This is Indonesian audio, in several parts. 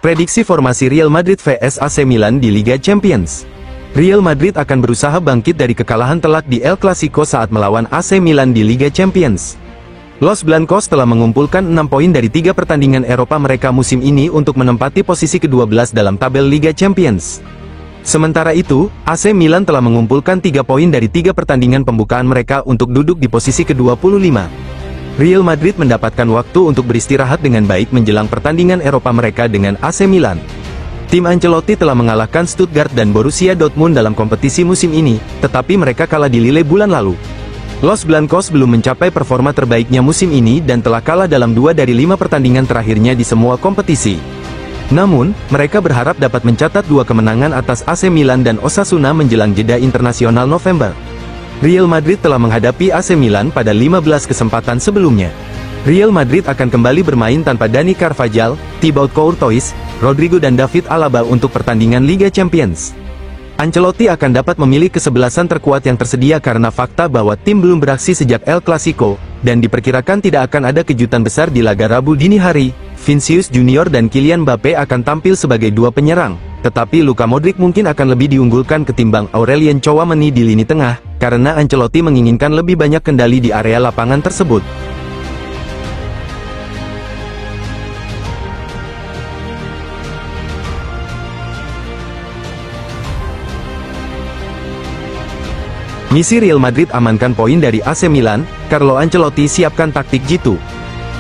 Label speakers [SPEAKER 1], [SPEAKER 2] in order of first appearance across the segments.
[SPEAKER 1] Prediksi formasi Real Madrid vs AC Milan di Liga Champions. Real Madrid akan berusaha bangkit dari kekalahan telak di El Clasico saat melawan AC Milan di Liga Champions. Los Blancos telah mengumpulkan 6 poin dari 3 pertandingan Eropa mereka musim ini untuk menempati posisi ke-12 dalam tabel Liga Champions. Sementara itu, AC Milan telah mengumpulkan 3 poin dari 3 pertandingan pembukaan mereka untuk duduk di posisi ke-25. Real Madrid mendapatkan waktu untuk beristirahat dengan baik menjelang pertandingan Eropa mereka dengan AC Milan. Tim Ancelotti telah mengalahkan Stuttgart dan Borussia Dortmund dalam kompetisi musim ini, tetapi mereka kalah di Lille bulan lalu. Los Blancos belum mencapai performa terbaiknya musim ini dan telah kalah dalam 2 dari 5 pertandingan terakhirnya di semua kompetisi. Namun, mereka berharap dapat mencatat 2 kemenangan atas AC Milan dan Osasuna menjelang jeda internasional November. Real Madrid telah menghadapi AC Milan pada 15 kesempatan sebelumnya. Real Madrid akan kembali bermain tanpa Dani Carvajal, Thibaut Courtois, Rodrigo dan David Alaba untuk pertandingan Liga Champions. Ancelotti akan dapat memilih kesebelasan terkuat yang tersedia karena fakta bahwa tim belum beraksi sejak El Clasico, dan diperkirakan tidak akan ada kejutan besar di laga Rabu dini hari. Vinicius Junior dan Kylian Mbappe akan tampil sebagai 2 penyerang, tetapi Luka Modric mungkin akan lebih diunggulkan ketimbang Aurelien Tchouameni di lini tengah, karena Ancelotti menginginkan lebih banyak kendali di area lapangan tersebut. Misi Real Madrid amankan poin dari AC Milan, Carlo Ancelotti siapkan taktik jitu.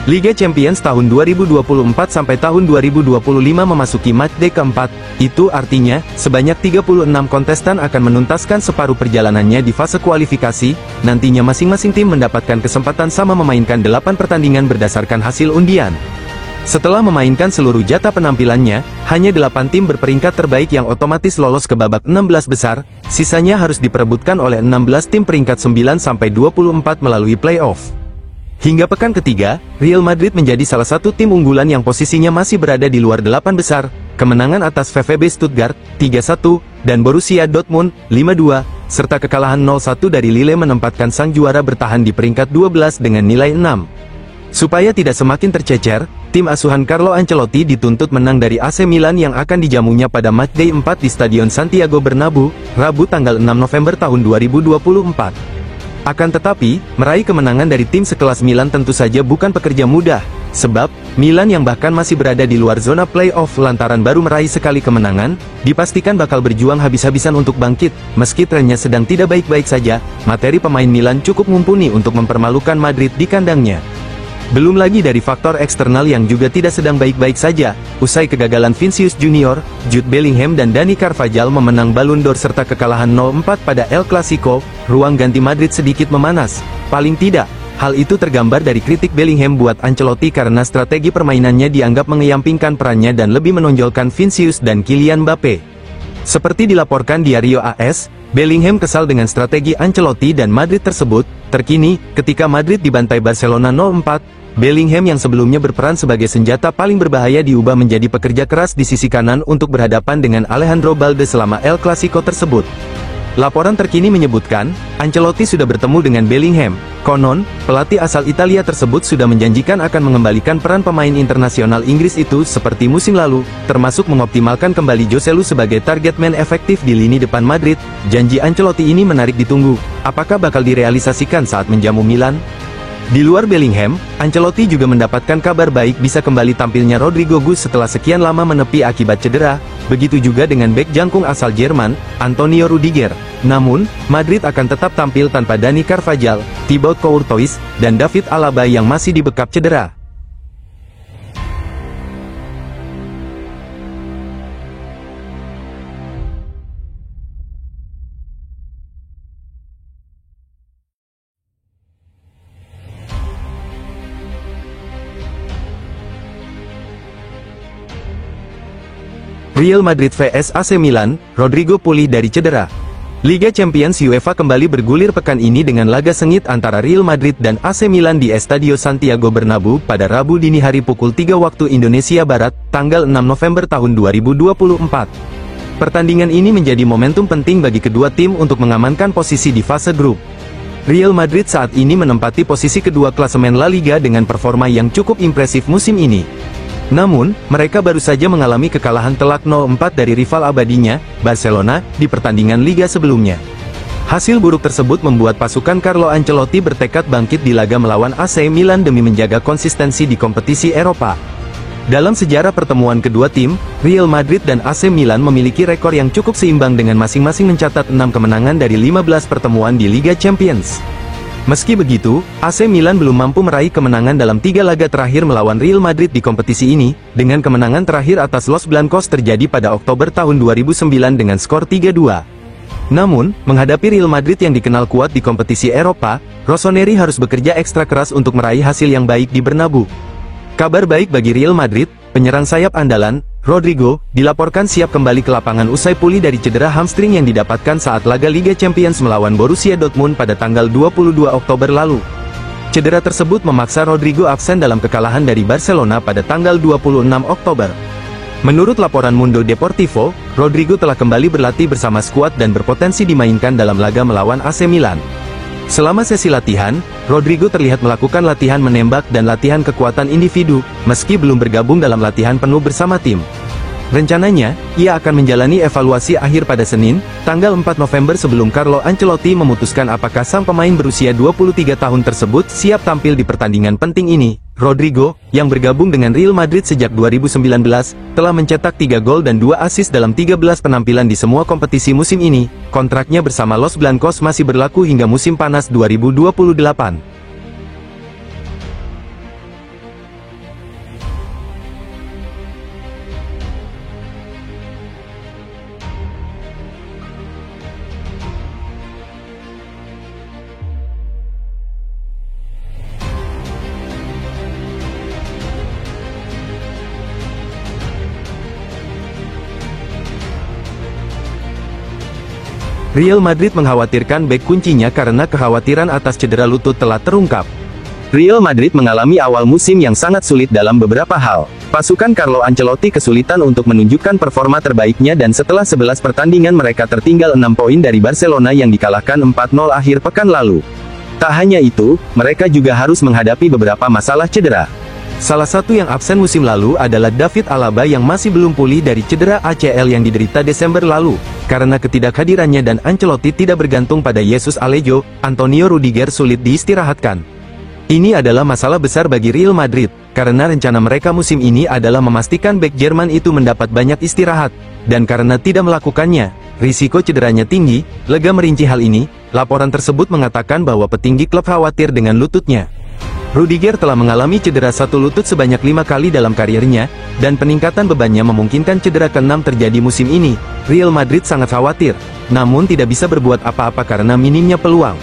[SPEAKER 1] Liga Champions tahun 2024 sampai tahun 2025 memasuki matchday keempat, itu artinya, sebanyak 36 kontestan akan menuntaskan separuh perjalanannya di fase kualifikasi, nantinya masing-masing tim mendapatkan kesempatan sama memainkan 8 pertandingan berdasarkan hasil undian. Setelah memainkan seluruh jatah penampilannya, hanya 8 tim berperingkat terbaik yang otomatis lolos ke babak 16 besar, sisanya harus diperebutkan oleh 16 tim peringkat 9 sampai 24 melalui playoff. Hingga pekan ketiga, Real Madrid menjadi salah satu tim unggulan yang posisinya masih berada di luar 8 besar, kemenangan atas VfB Stuttgart, 3-1, dan Borussia Dortmund, 5-2, serta kekalahan 0-1 dari Lille menempatkan sang juara bertahan di peringkat 12 dengan nilai 6. Supaya tidak semakin tercecer, tim asuhan Carlo Ancelotti dituntut menang dari AC Milan yang akan dijamunya pada matchday 4 di Stadion Santiago Bernabeu, Rabu tanggal 6 November tahun 2024. Akan tetapi, meraih kemenangan dari tim sekelas Milan tentu saja bukan pekerja mudah, sebab, Milan yang bahkan masih berada di luar zona playoff lantaran baru meraih sekali kemenangan, dipastikan bakal berjuang habis-habisan untuk bangkit. Meski trennya sedang tidak baik-baik saja, materi pemain Milan cukup mumpuni untuk mempermalukan Madrid di kandangnya. Belum lagi dari faktor eksternal yang juga tidak sedang baik-baik saja, usai kegagalan Vinicius Junior, Jude Bellingham dan Dani Carvajal memenang Ballon d'Or serta kekalahan 0-4 pada El Clasico, ruang ganti Madrid sedikit memanas. Paling tidak, hal itu tergambar dari kritik Bellingham buat Ancelotti karena strategi permainannya dianggap mengeyampingkan perannya dan lebih menonjolkan Vinicius dan Kylian Mbappe. Seperti dilaporkan Diario AS, Bellingham kesal dengan strategi Ancelotti dan Madrid tersebut. Terkini, ketika Madrid dibantai Barcelona 0-4, Bellingham yang sebelumnya berperan sebagai senjata paling berbahaya diubah menjadi pekerja keras di sisi kanan untuk berhadapan dengan Alejandro Balde selama El Clasico tersebut. Laporan terkini menyebutkan, Ancelotti sudah bertemu dengan Bellingham. Konon, pelatih asal Italia tersebut sudah menjanjikan akan mengembalikan peran pemain internasional Inggris itu seperti musim lalu, termasuk mengoptimalkan kembali Joselu sebagai target man efektif di lini depan Madrid. Janji Ancelotti ini menarik ditunggu. Apakah bakal direalisasikan saat menjamu Milan? Di luar Bellingham, Ancelotti juga mendapatkan kabar baik bisa kembali tampilnya Rodrigo Gus setelah sekian lama menepi akibat cedera, begitu juga dengan bek jangkung asal Jerman, Antonio Rudiger. Namun, Madrid akan tetap tampil tanpa Dani Carvajal, Thibaut Courtois, dan David Alaba yang masih dibekap cedera. Real Madrid vs AC Milan, Rodrigo pulih dari cedera. Liga Champions UEFA kembali bergulir pekan ini dengan laga sengit antara Real Madrid dan AC Milan di Estadio Santiago Bernabeu pada Rabu dini hari pukul 3 waktu Indonesia Barat, tanggal 6 November tahun 2024. Pertandingan ini menjadi momentum penting bagi kedua tim untuk mengamankan posisi di fase grup. Real Madrid saat ini menempati posisi kedua klasemen La Liga dengan performa yang cukup impresif musim ini. Namun, mereka baru saja mengalami kekalahan telak 0-4 dari rival abadinya, Barcelona, di pertandingan Liga sebelumnya. Hasil buruk tersebut membuat pasukan Carlo Ancelotti bertekad bangkit di laga melawan AC Milan demi menjaga konsistensi di kompetisi Eropa. Dalam sejarah pertemuan kedua tim, Real Madrid dan AC Milan memiliki rekor yang cukup seimbang dengan masing-masing mencatat 6 kemenangan dari 15 pertemuan di Liga Champions. Meski begitu, AC Milan belum mampu meraih kemenangan dalam 3 laga terakhir melawan Real Madrid di kompetisi ini, dengan kemenangan terakhir atas Los Blancos terjadi pada Oktober tahun 2009 dengan skor 3-2. Namun, menghadapi Real Madrid yang dikenal kuat di kompetisi Eropa, Rossoneri harus bekerja ekstra keras untuk meraih hasil yang baik di Bernabeu. Kabar baik bagi Real Madrid, penyerang sayap andalan, Rodrigo, dilaporkan siap kembali ke lapangan usai pulih dari cedera hamstring yang didapatkan saat laga Liga Champions melawan Borussia Dortmund pada tanggal 22 Oktober lalu. Cedera tersebut memaksa Rodrigo absen dalam kekalahan dari Barcelona pada tanggal 26 Oktober. Menurut laporan Mundo Deportivo, Rodrigo telah kembali berlatih bersama skuad dan berpotensi dimainkan dalam laga melawan AC Milan. Selama sesi latihan, Rodrigo terlihat melakukan latihan menembak dan latihan kekuatan individu, meski belum bergabung dalam latihan penuh bersama tim. Rencananya, ia akan menjalani evaluasi akhir pada Senin, tanggal 4 November sebelum Carlo Ancelotti memutuskan apakah sang pemain berusia 23 tahun tersebut siap tampil di pertandingan penting ini. Rodrigo, yang bergabung dengan Real Madrid sejak 2019, telah mencetak 3 gol dan 2 assist dalam 13 penampilan di semua kompetisi musim ini. Kontraknya bersama Los Blancos masih berlaku hingga musim panas 2028. Real Madrid mengkhawatirkan bek kuncinya karena kekhawatiran atas cedera lutut telah terungkap. Real Madrid mengalami awal musim yang sangat sulit dalam beberapa hal. Pasukan Carlo Ancelotti kesulitan untuk menunjukkan performa terbaiknya dan setelah 11 pertandingan mereka tertinggal 6 poin dari Barcelona yang dikalahkan 4-0 akhir pekan lalu. Tak hanya itu, mereka juga harus menghadapi beberapa masalah cedera. Salah satu yang absen musim lalu adalah David Alaba yang masih belum pulih dari cedera ACL yang diderita Desember lalu. Karena ketidakhadirannya dan Ancelotti tidak bergantung pada Jesus Alejo, Antonio Rudiger sulit diistirahatkan. Ini adalah masalah besar bagi Real Madrid, karena rencana mereka musim ini adalah memastikan bek Jerman itu mendapat banyak istirahat. Dan karena tidak melakukannya, risiko cederanya tinggi. Lega merinci hal ini, laporan tersebut mengatakan bahwa petinggi klub khawatir dengan lututnya. Rudiger telah mengalami cedera satu lutut sebanyak 5 kali dalam karirnya, dan peningkatan bebannya memungkinkan cedera ke-6 terjadi musim ini. Real Madrid sangat khawatir, namun tidak bisa berbuat apa-apa karena minimnya peluang.